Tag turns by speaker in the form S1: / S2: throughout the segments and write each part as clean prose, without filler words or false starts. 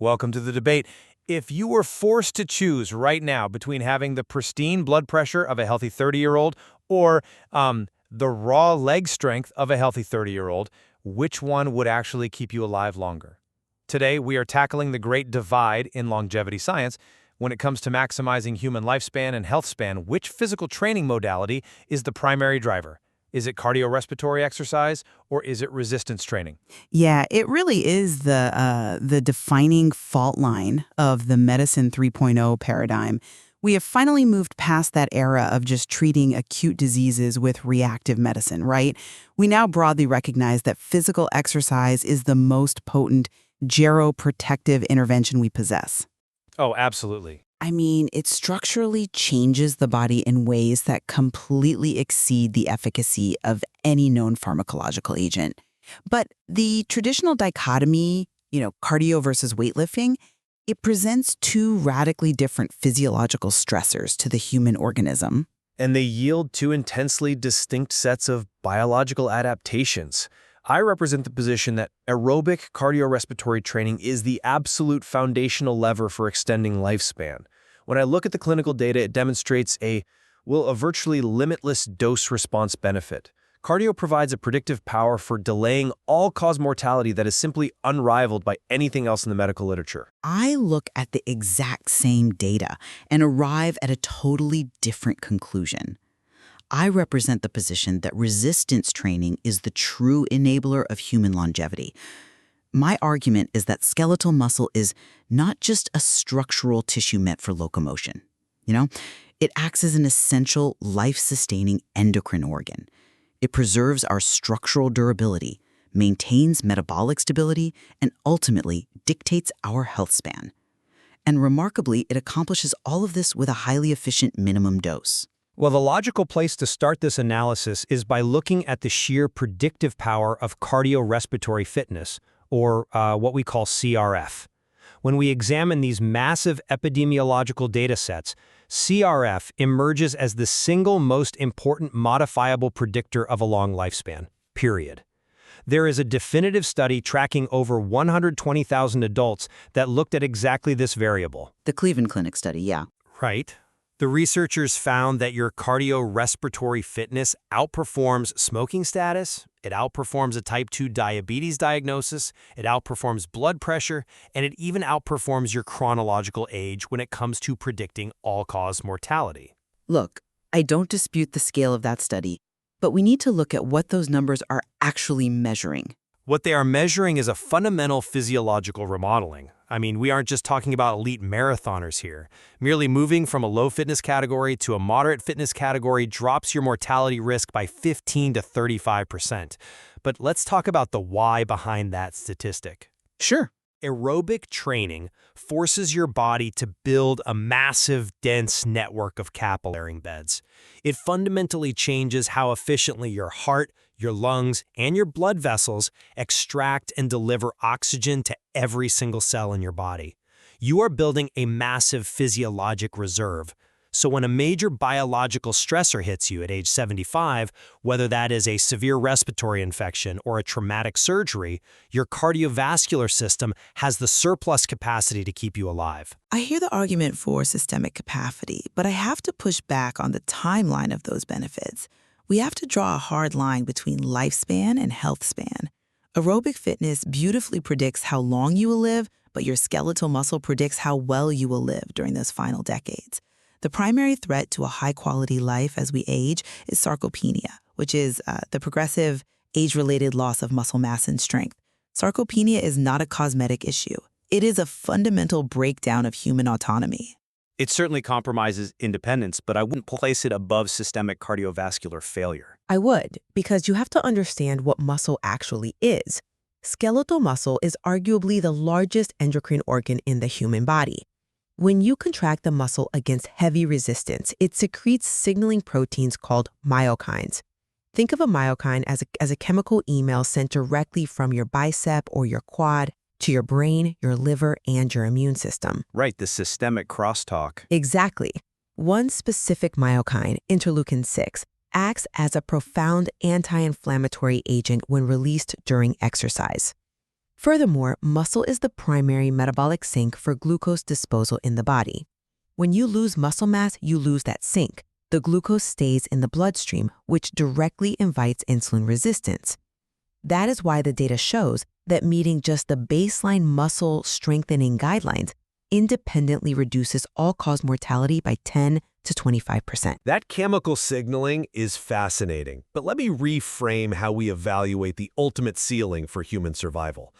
S1: Welcome to the debate. If you were forced to choose right now between having the pristine blood pressure of a healthy 30-year-old or the raw leg strength of a healthy 30-year-old, which one would actually keep you alive longer? Today, we are tackling the great divide in longevity science. When it comes to maximizing human lifespan and health span, which physical training modality is the primary driver? Is it cardiorespiratory exercise or is it resistance training?
S2: Yeah, it really is the defining fault line of the medicine 3.0 paradigm. We have finally moved past that era of just treating acute diseases with reactive medicine, right? We now broadly recognize that physical exercise is the most potent geroprotective intervention we possess.
S1: Oh, absolutely.
S2: I mean, it structurally changes the body in ways that completely exceed the efficacy of any known pharmacological agent. But the traditional dichotomy, cardio versus weightlifting, it presents two radically different physiological stressors to the human organism.
S1: And they yield two intensely distinct sets of biological adaptations. I represent the position that aerobic cardiorespiratory training is the absolute foundational lever for extending lifespan. When I look at the clinical data, it demonstrates a virtually limitless dose-response benefit. Cardio provides a predictive power for delaying all-cause mortality that is simply unrivaled by anything else in the medical literature.
S2: I look at the exact same data and arrive at a totally different conclusion. I represent the position that resistance training is the true enabler of human longevity. My argument is that skeletal muscle is not just a structural tissue meant for locomotion. It acts as an essential, life-sustaining endocrine organ. It preserves our structural durability, maintains metabolic stability, and ultimately dictates our health span. And remarkably, it accomplishes all of this with a highly efficient minimum dose.
S1: Well, the logical place to start this analysis is by looking at the sheer predictive power of cardiorespiratory fitness, or what we call CRF. When we examine these massive epidemiological data sets, CRF emerges as the single most important modifiable predictor of a long lifespan, period. There is a definitive study tracking over 120,000 adults that looked at exactly this variable.
S2: The Cleveland Clinic study, yeah.
S1: Right. The researchers found that your cardiorespiratory fitness outperforms smoking status, it outperforms a type 2 diabetes diagnosis, it outperforms blood pressure, and it even outperforms your chronological age when it comes to predicting all-cause mortality.
S2: Look, I don't dispute the scale of that study, but we need to look at what those numbers are actually measuring.
S1: What they are measuring is a fundamental physiological remodeling. I mean, we aren't just talking about elite marathoners here. Merely moving from a low fitness category to a moderate fitness category drops your mortality risk by 15 to 35%. But let's talk about the why behind that statistic.
S2: Sure.
S1: Aerobic training forces your body to build a massive, dense network of capillary beds. It fundamentally changes how efficiently your heart, your lungs, and your blood vessels extract and deliver oxygen to every single cell in your body. You are building a massive physiologic reserve. So when a major biological stressor hits you at age 75, whether that is a severe respiratory infection or a traumatic surgery, your cardiovascular system has the surplus capacity to keep you alive.
S3: I hear the argument for systemic capacity, but I have to push back on the timeline of those benefits. We have to draw a hard line between lifespan and health span. Aerobic fitness beautifully predicts how long you will live, but your skeletal muscle predicts how well you will live during those final decades. The primary threat to a high-quality life as we age is sarcopenia, which is the progressive, age-related loss of muscle mass and strength. Sarcopenia is not a cosmetic issue. It is a fundamental breakdown of human autonomy.
S4: It certainly compromises independence, but I wouldn't place it above systemic cardiovascular failure.
S5: I would, because you have to understand what muscle actually is. Skeletal muscle is arguably the largest endocrine organ in the human body. When you contract the muscle against heavy resistance, it secretes signaling proteins called myokines. Think of a myokine as a chemical email sent directly from your bicep or your quad to your brain, your liver, and your immune system.
S4: Right, the systemic crosstalk.
S5: Exactly. One specific myokine, interleukin-6, acts as a profound anti-inflammatory agent when released during exercise. Furthermore, muscle is the primary metabolic sink for glucose disposal in the body. When you lose muscle mass, you lose that sink. The glucose stays in the bloodstream, which directly invites insulin resistance. That is why the data shows that meeting just the baseline muscle strengthening guidelines independently reduces all-cause mortality by 10 to 25%.
S1: That chemical signaling is fascinating, but let me reframe how we evaluate the ultimate ceiling for human survival.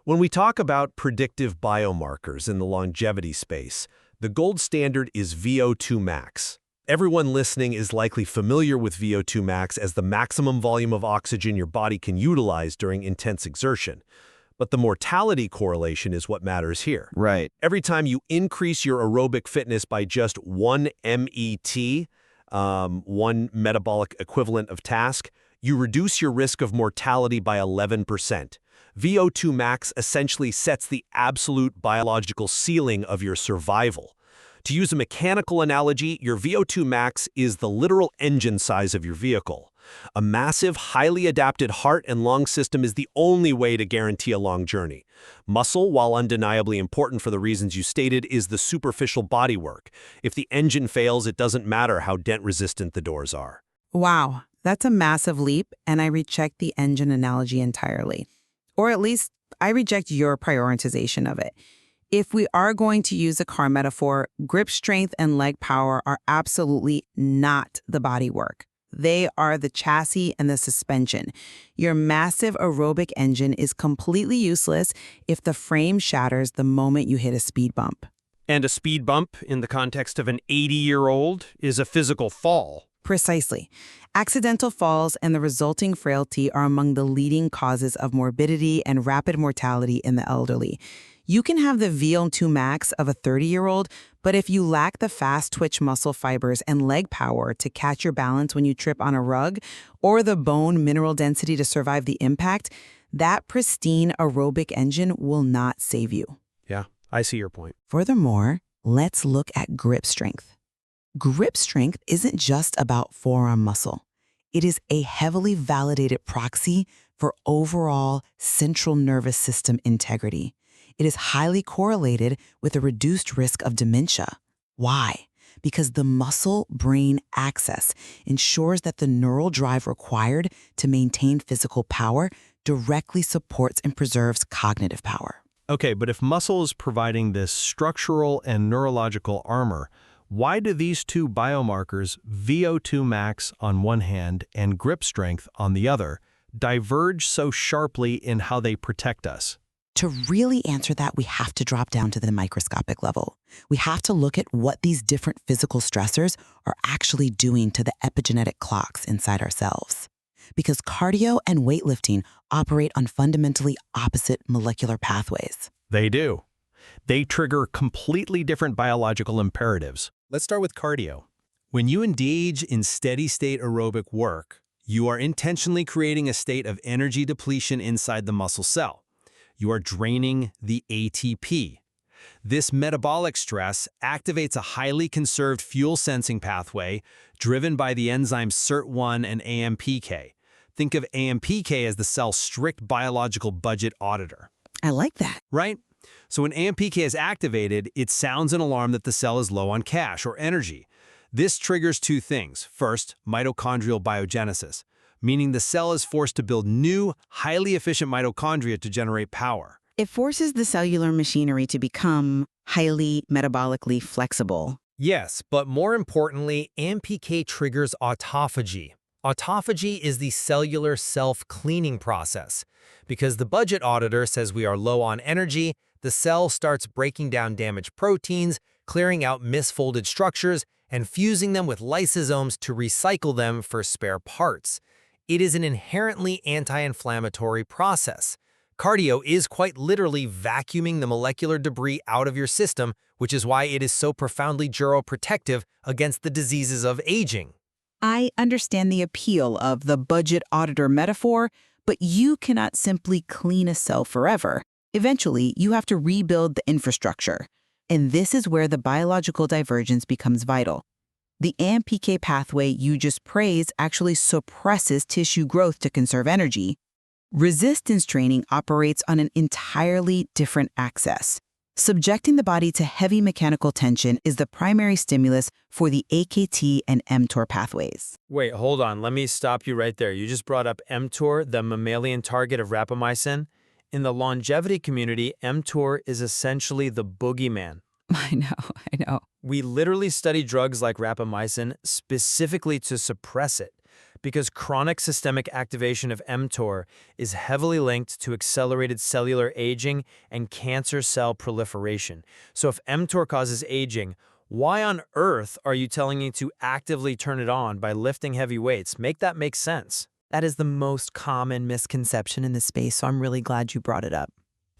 S1: When we talk about predictive biomarkers in the longevity space, the gold standard is VO2 max. Everyone listening is likely familiar with VO2 max as the maximum volume of oxygen your body can utilize during intense exertion. But the mortality correlation is what matters here.
S4: Right.
S1: Every time you increase your aerobic fitness by just 1 MET, one metabolic equivalent of task, you reduce your risk of mortality by 11%. VO2 max essentially sets the absolute biological ceiling of your survival. To use a mechanical analogy, your VO2 max is the literal engine size of your vehicle. A massive, highly adapted heart and lung system is the only way to guarantee a long journey. Muscle, while undeniably important for the reasons you stated, is the superficial bodywork. If the engine fails, it doesn't matter how dent-resistant the doors are.
S3: Wow, that's a massive leap, and I reject the engine analogy entirely. Or at least, I reject your prioritization of it. If we are going to use a car metaphor, grip strength and leg power are absolutely not the bodywork. They are the chassis and the suspension. Your massive aerobic engine is completely useless if the frame shatters the moment you hit a speed bump.
S1: And a speed bump, in the context of an 80-year-old, is a physical fall.
S3: Precisely. Accidental falls and the resulting frailty are among the leading causes of morbidity and rapid mortality in the elderly. You can have the VO2 max of a 30-year-old, but if you lack the fast-twitch muscle fibers and leg power to catch your balance when you trip on a rug, or the bone mineral density to survive the impact, that pristine aerobic engine will not save you.
S1: Yeah, I see your point.
S3: Furthermore, let's look at grip strength. Grip strength isn't just about forearm muscle. It is a heavily validated proxy for overall central nervous system integrity. It is highly correlated with a reduced risk of dementia. Why? Because the muscle-brain axis ensures that the neural drive required to maintain physical power directly supports and preserves cognitive power.
S6: Okay, but if muscle is providing this structural and neurological armor, why do these two biomarkers, VO2 max on one hand and grip strength on the other, diverge so sharply in how they protect us?
S2: To really answer that, we have to drop down to the microscopic level. We have to look at what these different physical stressors are actually doing to the epigenetic clocks inside ourselves. Because cardio and weightlifting operate on fundamentally opposite molecular pathways.
S6: They do. They trigger completely different biological imperatives.
S1: Let's start with cardio. When you engage in steady-state aerobic work, you are intentionally creating a state of energy depletion inside the muscle cell. You are draining the ATP. This metabolic stress activates a highly conserved fuel-sensing pathway driven by the enzymes SIRT1 and AMPK. Think of AMPK as the cell's strict biological budget auditor.
S2: I like that.
S1: Right? So when AMPK is activated, it sounds an alarm that the cell is low on cash or energy. This triggers two things. First, mitochondrial biogenesis, meaning the cell is forced to build new, highly efficient mitochondria to generate power.
S2: It forces the cellular machinery to become highly metabolically flexible.
S1: Yes, but more importantly, AMPK triggers autophagy. Autophagy is the cellular self-cleaning process. Because the budget auditor says we are low on energy, the cell starts breaking down damaged proteins, clearing out misfolded structures, and fusing them with lysosomes to recycle them for spare parts. It is an inherently anti-inflammatory process. Cardio is quite literally vacuuming the molecular debris out of your system, which is why it is so profoundly geroprotective against the diseases of aging.
S2: I understand the appeal of the budget auditor metaphor, but you cannot simply clean a cell forever. Eventually, you have to rebuild the infrastructure. And this is where the biological divergence becomes vital. The AMPK pathway you just praised actually suppresses tissue growth to conserve energy, Resistance training operates on an entirely different axis. Subjecting the body to heavy mechanical tension is the primary stimulus for the AKT and mTOR pathways.
S1: Wait, hold on. Let me stop you right there. You just brought up mTOR, the mammalian target of rapamycin. In the longevity community, mTOR is essentially the boogeyman.
S2: I know.
S1: We literally study drugs like rapamycin specifically to suppress it, because chronic systemic activation of mTOR is heavily linked to accelerated cellular aging and cancer cell proliferation. So if mTOR causes aging, why on earth are you telling me to actively turn it on by lifting heavy weights? Make that make sense.
S3: That is the most common misconception in this space, so I'm really glad you brought it up.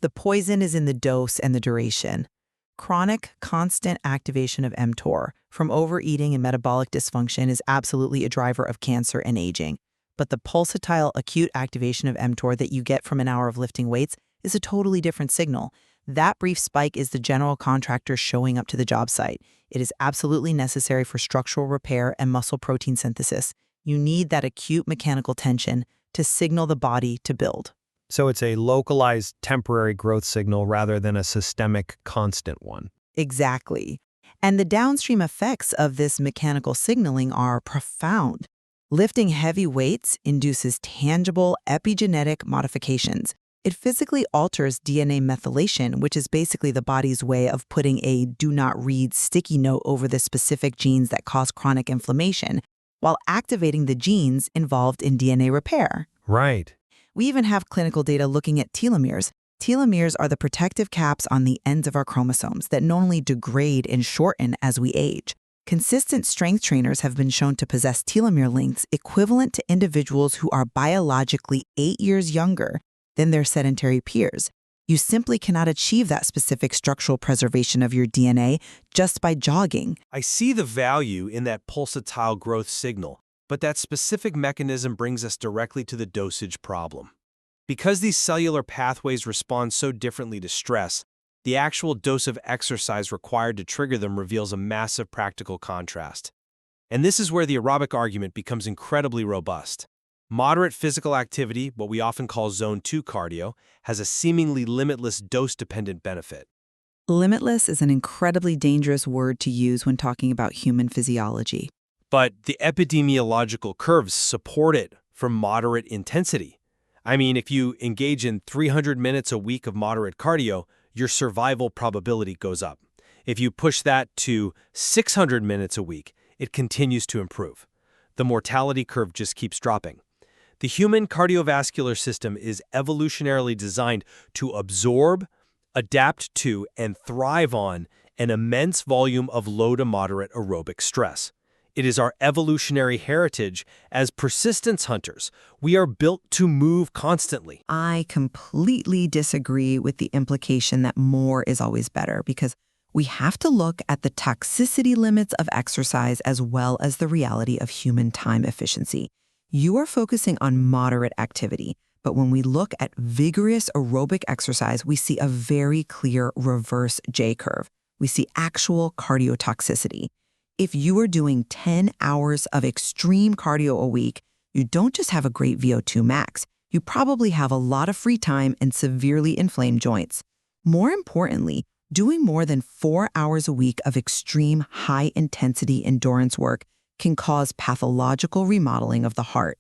S3: The poison is in the dose and the duration. Chronic, constant activation of mTOR from overeating and metabolic dysfunction is absolutely a driver of cancer and aging. But the pulsatile acute activation of mTOR that you get from an hour of lifting weights is a totally different signal. That brief spike is the general contractor showing up to the job site. It is absolutely necessary for structural repair and muscle protein synthesis. You need that acute mechanical tension to signal the body to build.
S6: So it's a localized temporary growth signal rather than a systemic constant one.
S3: Exactly. And the downstream effects of this mechanical signaling are profound. Lifting heavy weights induces tangible epigenetic modifications. It physically alters DNA methylation, which is basically the body's way of putting a do not read sticky note over the specific genes that cause chronic inflammation, while activating the genes involved in DNA repair.
S6: Right.
S3: We even have clinical data looking at telomeres. Telomeres are the protective caps on the ends of our chromosomes that not only degrade and shorten as we age. Consistent strength trainers have been shown to possess telomere lengths equivalent to individuals who are biologically 8 years younger than their sedentary peers. You simply cannot achieve that specific structural preservation of your DNA just by jogging.
S7: I see the value in that pulsatile growth signal, but that specific mechanism brings us directly to the dosage problem. Because these cellular pathways respond so differently to stress, the actual dose of exercise required to trigger them reveals a massive practical contrast. And this is where the aerobic argument becomes incredibly robust. Moderate physical activity, what we often call Zone 2 cardio, has a seemingly limitless dose-dependent benefit.
S3: Limitless is an incredibly dangerous word to use when talking about human physiology.
S7: But the epidemiological curves support it for moderate intensity. I mean, if you engage in 300 minutes a week of moderate cardio, your survival probability goes up. If you push that to 600 minutes a week, it continues to improve. The mortality curve just keeps dropping. The human cardiovascular system is evolutionarily designed to absorb, adapt to, and thrive on an immense volume of low to moderate aerobic stress. It is our evolutionary heritage as persistence hunters. We are built to move constantly.
S3: I completely disagree with the implication that more is always better, because we have to look at the toxicity limits of exercise as well as the reality of human time efficiency. You are focusing on moderate activity, but when we look at vigorous aerobic exercise, we see a very clear reverse J-curve. We see actual cardiotoxicity. If you are doing 10 hours of extreme cardio a week, you don't just have a great VO2 max, you probably have a lot of free time and severely inflamed joints. More importantly, doing more than 4 hours a week of extreme high-intensity endurance work can cause pathological remodeling of the heart.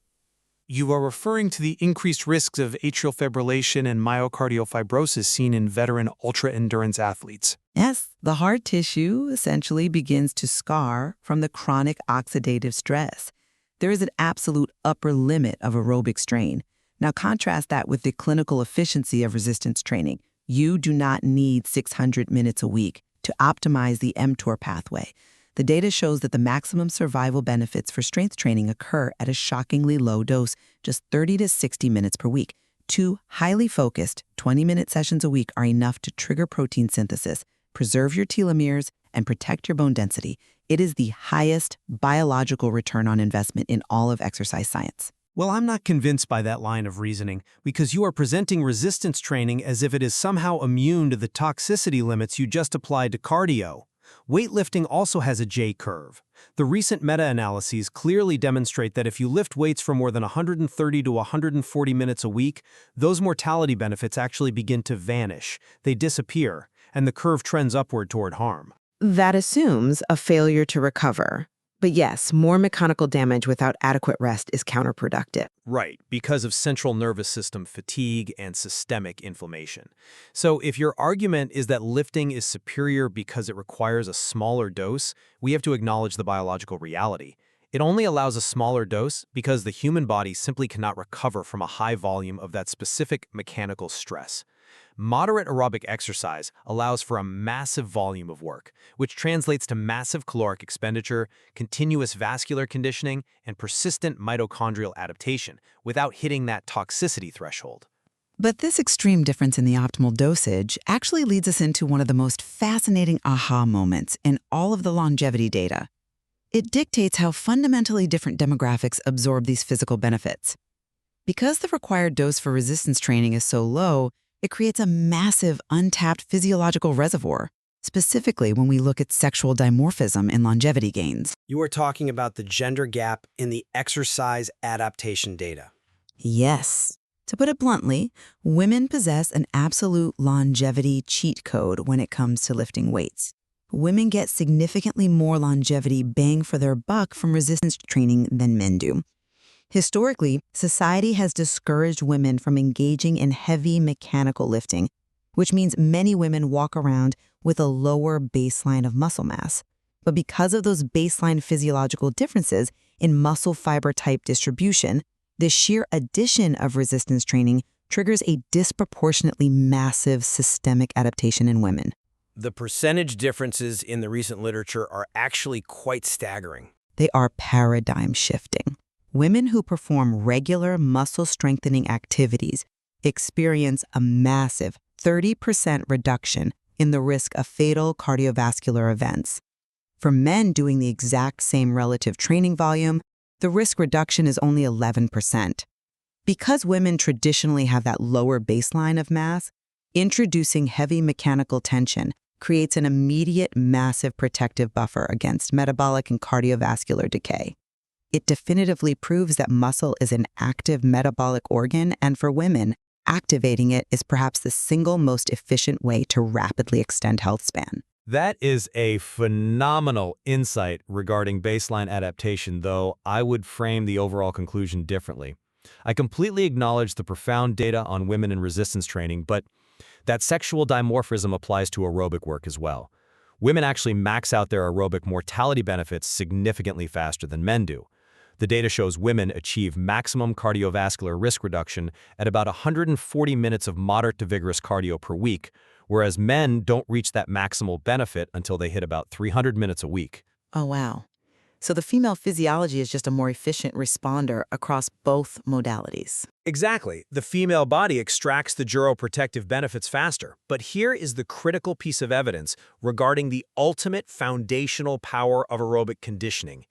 S8: You are referring to the increased risks of atrial fibrillation and myocardial fibrosis seen in veteran ultra-endurance athletes.
S3: Yes, the heart tissue essentially begins to scar from the chronic oxidative stress. There is an absolute upper limit of aerobic strain. Now contrast that with the clinical efficiency of resistance training. You do not need 600 minutes a week to optimize the mTOR pathway. The data shows that the maximum survival benefits for strength training occur at a shockingly low dose, just 30 to 60 minutes per week. 2 highly focused 20-minute sessions a week are enough to trigger protein synthesis, preserve your telomeres, and protect your bone density. It is the highest biological return on investment in all of exercise science.
S1: Well, I'm not convinced by that line of reasoning, because you are presenting resistance training as if it is somehow immune to the toxicity limits you just applied to cardio. Weightlifting also has a J-curve. The recent meta-analyses clearly demonstrate that if you lift weights for more than 130 to 140 minutes a week, those mortality benefits actually begin to vanish. They disappear, and the curve trends upward toward harm.
S5: That assumes a failure to recover. But yes, more mechanical damage without adequate rest is counterproductive.
S1: Right, because of central nervous system fatigue and systemic inflammation. So if your argument is that lifting is superior because it requires a smaller dose, we have to acknowledge the biological reality. It only allows a smaller dose because the human body simply cannot recover from a high volume of that specific mechanical stress. Moderate aerobic exercise allows for a massive volume of work, which translates to massive caloric expenditure, continuous vascular conditioning, and persistent mitochondrial adaptation without hitting that toxicity threshold.
S2: But this extreme difference in the optimal dosage actually leads us into one of the most fascinating aha moments in all of the longevity data. It dictates how fundamentally different demographics absorb these physical benefits. Because the required dose for resistance training is so low, it creates a massive untapped physiological reservoir, specifically when we look at sexual dimorphism in longevity gains.
S9: You are talking about the gender gap in the exercise adaptation data.
S2: Yes. To put it bluntly, women possess an absolute longevity cheat code when it comes to lifting weights. Women get significantly more longevity bang for their buck from resistance training than men do. Historically, society has discouraged women from engaging in heavy mechanical lifting, which means many women walk around with a lower baseline of muscle mass. But because of those baseline physiological differences in muscle fiber type distribution, the sheer addition of resistance training triggers a disproportionately massive systemic adaptation in women.
S9: The percentage differences in the recent literature are actually quite staggering.
S2: They are paradigm shifting. Women who perform regular muscle strengthening activities experience a massive 30% reduction in the risk of fatal cardiovascular events. For men doing the exact same relative training volume, the risk reduction is only 11%. Because women traditionally have that lower baseline of mass, introducing heavy mechanical tension creates an immediate massive protective buffer against metabolic and cardiovascular decay. It definitively proves that muscle is an active metabolic organ, and for women, activating it is perhaps the single most efficient way to rapidly extend health span.
S1: That is a phenomenal insight regarding baseline adaptation, though I would frame the overall conclusion differently. I completely acknowledge the profound data on women in resistance training, but that sexual dimorphism applies to aerobic work as well. Women actually max out their aerobic mortality benefits significantly faster than men do. The data shows women achieve maximum cardiovascular risk reduction at about 140 minutes of moderate to vigorous cardio per week, whereas men don't reach that maximal benefit until they hit about 300 minutes a week.
S2: Oh, wow. So the female physiology is just a more efficient responder across both modalities.
S1: Exactly. The female body extracts the geroprotective benefits faster. But here is the critical piece of evidence regarding the ultimate foundational power of aerobic conditioning.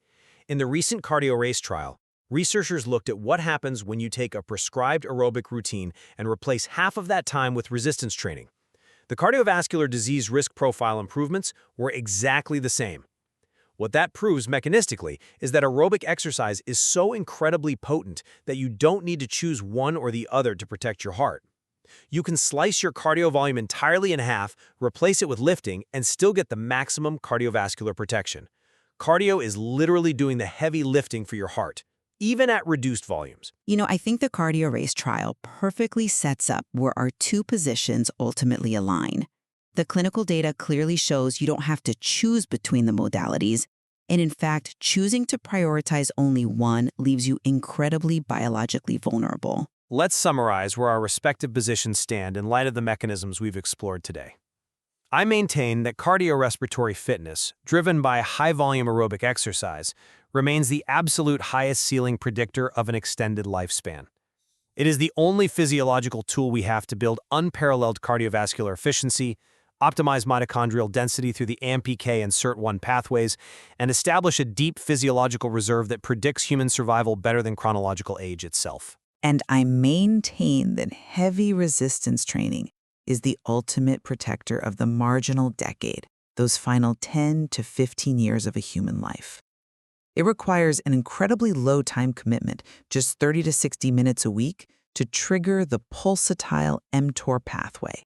S1: In the recent cardio race trial, researchers looked at what happens when you take a prescribed aerobic routine and replace half of that time with resistance training. The cardiovascular disease risk profile improvements were exactly the same. What that proves mechanistically is that aerobic exercise is so incredibly potent that you don't need to choose one or the other to protect your heart. You can slice your cardio volume entirely in half, replace it with lifting, and still get the maximum cardiovascular protection. Cardio is literally doing the heavy lifting for your heart, even at reduced volumes.
S2: You know, I think the cardio race trial perfectly sets up where our two positions ultimately align. The clinical data clearly shows you don't have to choose between the modalities, and in fact, choosing to prioritize only one leaves you incredibly biologically vulnerable.
S1: Let's summarize where our respective positions stand in light of the mechanisms we've explored today. I maintain that cardiorespiratory fitness, driven by high-volume aerobic exercise, remains the absolute highest ceiling predictor of an extended lifespan. It is the only physiological tool we have to build unparalleled cardiovascular efficiency, optimize mitochondrial density through the AMPK and SIRT1 pathways, and establish a deep physiological reserve that predicts human survival better than chronological age itself.
S3: And I maintain that heavy resistance training is the ultimate protector of the marginal decade. those final 10 to 15 years of a human life. It requires an incredibly low time commitment, just 30 to 60 minutes a week, to trigger the pulsatile mTOR pathway.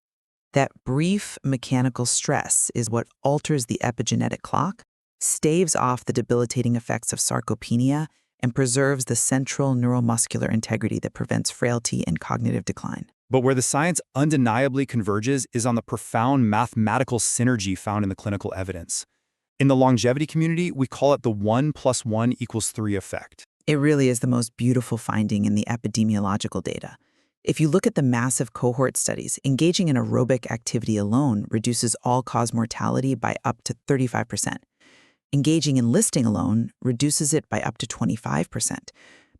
S3: That brief mechanical stress is what alters the epigenetic clock, staves off the debilitating effects of sarcopenia, and preserves the central neuromuscular integrity that prevents frailty and cognitive decline.
S10: But where the science undeniably converges is on the profound mathematical synergy found in the clinical evidence. In the longevity community, we call it the 1 + 1 = 3 effect.
S3: It really is the most beautiful finding in the epidemiological data. If you look at the massive cohort studies, engaging in aerobic activity alone reduces all-cause mortality by up to 35%. Engaging in listing alone reduces it by up to 25%.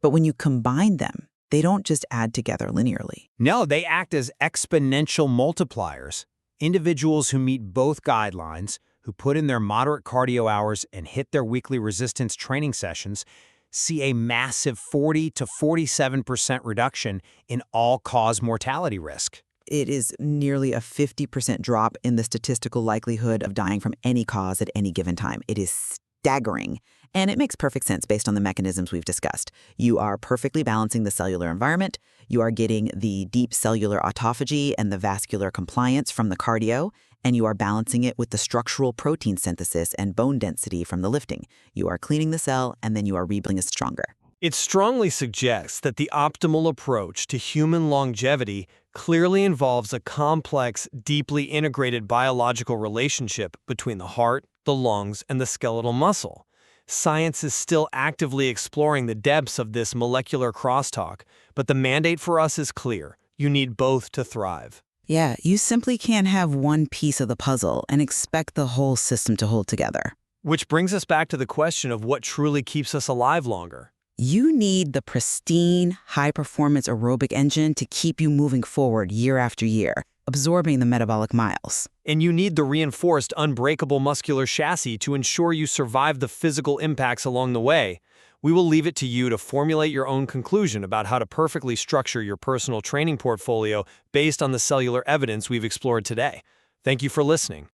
S3: But when you combine them, they don't just add together linearly.
S1: No, they act as exponential multipliers. Individuals who meet both guidelines, who put in their moderate cardio hours and hit their weekly resistance training sessions, see a massive 40 to 47% reduction in all-cause mortality risk.
S2: It is nearly a 50% drop in the statistical likelihood of dying from any cause at any given time. It is staggering. And it makes perfect sense based on the mechanisms we've discussed. You are perfectly balancing the cellular environment. You are getting the deep cellular autophagy and the vascular compliance from the cardio, and you are balancing it with the structural protein synthesis and bone density from the lifting. You are cleaning the cell, and then you are rebuilding it stronger.
S7: It strongly suggests that the optimal approach to human longevity clearly involves a complex, deeply integrated biological relationship between the heart, the lungs, and the skeletal muscle. Science is still actively exploring the depths of this molecular crosstalk, but the mandate for us is clear. You need both to thrive.
S2: Yeah, you simply can't have one piece of the puzzle and expect the whole system to hold together.
S7: Which brings us back to the question of what truly keeps us alive longer.
S2: You need the pristine, high-performance aerobic engine to keep you moving forward year after year, absorbing the metabolic miles.
S7: And you need the reinforced, unbreakable muscular chassis to ensure you survive the physical impacts along the way. We will leave it to you to formulate your own conclusion about how to perfectly structure your personal training portfolio based on the cellular evidence we've explored today. Thank you for listening.